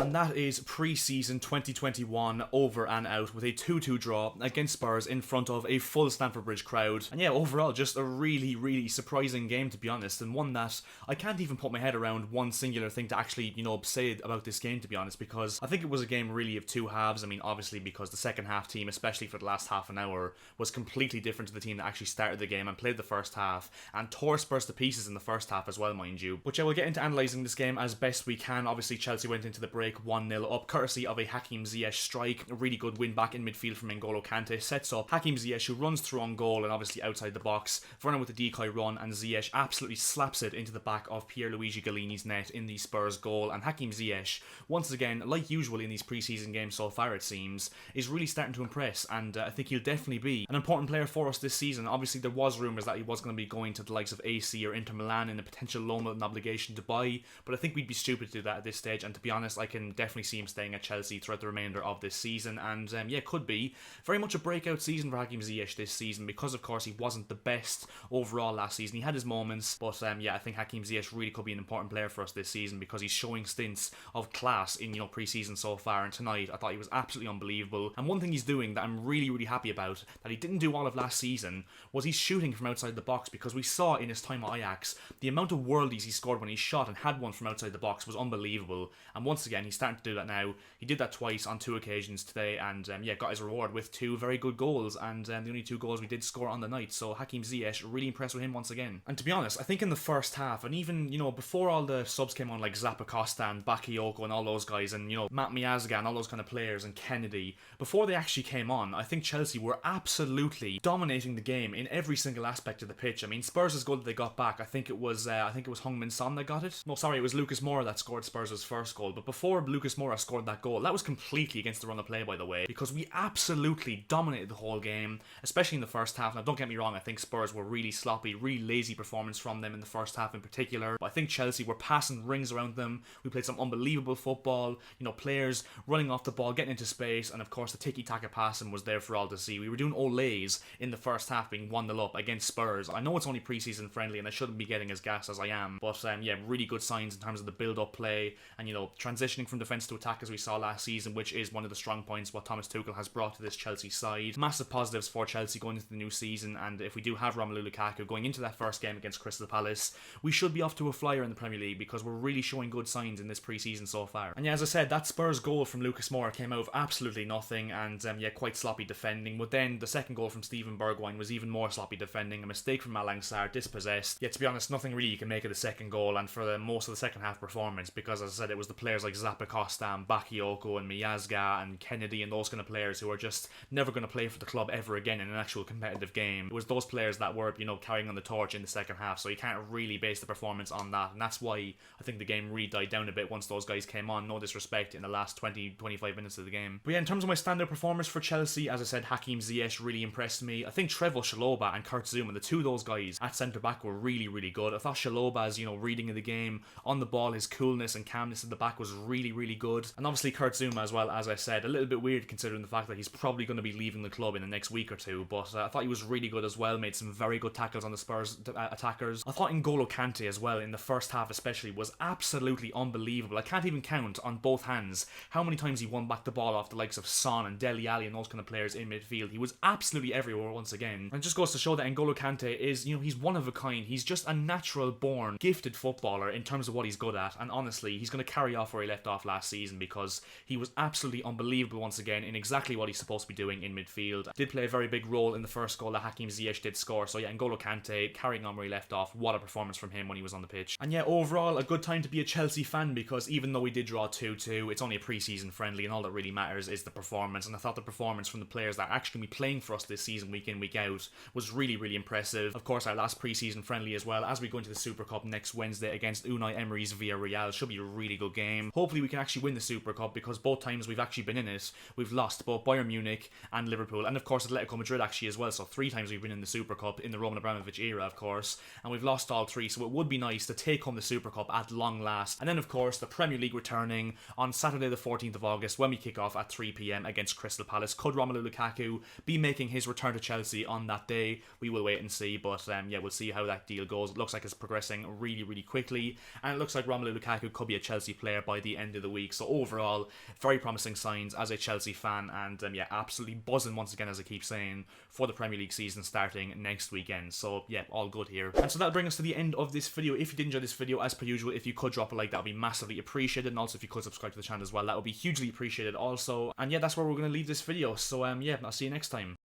And that is pre-season 2021 over and out with a 2-2 draw against Spurs in front of a full Stamford Bridge crowd. And yeah, overall just a really surprising game, to be honest, and one that I can't even put my head around one singular thing to actually, say about this game, to be honest, because I think it was a game really of two halves. I mean, obviously because the second half team, especially for the last half an hour, was completely different to the team that actually started the game and played the first half and tore Spurs to pieces in the first half as well, mind you. But yeah, we'll get into analysing this game as best we can. Obviously Chelsea went into the break 1-0 up, courtesy of a Hakim Ziyech strike. A really good win back in midfield from N'Golo Kante sets up Hakim Ziyech, who runs through on goal and obviously outside the box. Vernon with the decoy run, and Ziyech absolutely slaps it into the back of Pierluigi Gollini's net in the Spurs goal. And Hakim Ziyech, once again, like usual in these pre-season games so far it seems, is really starting to impress, and I think he'll definitely be an important player for us this season. Obviously there was rumours that he was going to be going to the likes of AC or Inter Milan in a potential loan with an obligation to buy, but I think we'd be stupid to do that at this stage, and to be honest I can definitely see him staying at Chelsea throughout the remainder of this season. And yeah, could be very much a breakout season for Hakim Ziyech this season, because of course he wasn't the best overall last season. He had his moments, but yeah, I think Hakim Ziyech really could be an important player for us this season because he's showing stints of class in pre-season so far, and tonight I thought he was absolutely unbelievable. And one thing he's doing that I'm really happy about, that he didn't do all of last season, was he's shooting from outside the box, because we saw in his time at Ajax the amount of worldies he scored when he shot and had one from outside the box was unbelievable. And once again he's starting to do that now. He did that twice on 2 occasions today, and yeah, got his reward with 2 very good goals, and the only 2 goals we did score on the night. So Hakim Ziyech, really impressed with him once again. And to be honest, I think in the first half, and even before all the subs came on, like Zappacosta and Bakayoko and all those guys, and Matt Miazga and all those kind of players, and Kennedy, before they actually came on, I think Chelsea were absolutely dominating the game in every single aspect of the pitch. I mean, Spurs' goal that they got back, I think it was Heung-min Son that got it. No, sorry, it was Lucas Moura that scored Spurs' first goal. But before Lucas Moura scored that goal, that was completely against the run of play, by the way, because we absolutely dominated the whole game, especially in the first half. Now, don't get me wrong, I think Spurs were really sloppy, really lazy performance from them in the first half in particular. But I think Chelsea were passing rings around them. We played some unbelievable football, players running off the ball, getting into space, and of course the tiki-taka passing was there for all to see. We were doing Olays in the first half, being 1-0 up against Spurs. I know it's only pre-season friendly and I shouldn't be getting as gassed as I am, but yeah, really good signs in terms of the build-up play and transitioning from defence to attack as we saw last season, which is one of the strong points what Thomas Tuchel has brought to this Chelsea side. Massive positives for Chelsea going into the new season, and if we do have Romelu Lukaku going into that first game against Crystal Palace, we should be off to a flyer in the Premier League, because we're really showing good signs in this pre-season so far. And yeah, as I said, that Spurs goal from Lucas Moura came out of absolutely nothing, and yeah, quite sloppy defending. But then the second goal from Steven Bergwijn was even more sloppy defending, a mistake from Malang Sarr, dispossessed. Yeah, to be honest, nothing really you can make of the second goal and for the most of the second half performance, because as I said, it was the players like Zappacosta and Bakayoko and Miazga and Kennedy and those kind of players who are just never going to play for the club ever again in an actual competitive game. It was those players that were, carrying on the torch in the second half, so you can't really base the performance on that, and that's why I think the game really died down a bit once those guys came on. No disrespect in the last 20-25 minutes of the game. But yeah, in terms of my standout performers for Chelsea, as I said, Hakim Ziyech really impressed me. I think Trevoh Chalobah and Kurt Zouma, the two of those guys at centre back, were really good. I thought Chalobah's reading of the game on the ball, his coolness and calmness at the back was really good. And obviously Kurt Zouma as well, as I said, a little bit weird considering the fact that he's probably going to be leaving the club in the next week or two, but I thought he was really good as well, made some very good tackles on the Spurs attackers. I thought N'Golo Kante as well in the first half especially was absolutely unbelievable. I can't even count on both hands how many times he won back the ball off the likes of Son and Dele Alli and those kind of players in midfield. He was absolutely everywhere once again, and it just goes to show that N'Golo Kante is, he's one of a kind. He's just a natural born gifted footballer in terms of what he's good at, and honestly he's going to carry off where he left off last season, because he was absolutely unbelievable once again in exactly what he's supposed to be doing in midfield. Did play a very big role in the first goal that Hakim Ziyech did score, so yeah, N'Golo Kante carrying on where he left off. What a performance from him when he was on the pitch. And yeah, overall a good time to be a Chelsea fan, because even though we did draw 2-2, it's only a pre-season friendly and all that really matters is the performance, and I thought the performance from the players that are actually going to be playing for us this season week in week out was really impressive. Of course, our last pre-season friendly as well, as we go into the Super Cup next Wednesday against Unai Emery's Villarreal. Should be a really good game. Hopefully we can actually win the Super Cup, because both times we've actually been in it, we've lost both Bayern Munich and Liverpool, and of course Atletico Madrid actually as well, so 3 times we've been in the Super Cup in the Roman Abramovich era, of course, and we've lost all 3, so it would be nice to take home the Super Cup at long last. And then of course the Premier League returning on Saturday the 14th of August when we kick off at 3 PM against Crystal Palace. Could Romelu Lukaku be making his return to Chelsea on that day? We will wait and see, but yeah, we'll see how that deal goes. It looks like it's progressing really quickly, and it looks like Romelu Lukaku could be a Chelsea player by the end of of the week. So overall, very promising signs as a Chelsea fan, and yeah, absolutely buzzing once again, as I keep saying, for the Premier League season starting next weekend. So yeah, all good here. And so that'll bring us to the end of this video. If you did enjoy this video, as per usual, if you could drop a like, that would be massively appreciated, and also if you could subscribe to the channel as well, that would be hugely appreciated also. And yeah, that's where we're going to leave this video. So yeah, I'll see you next time.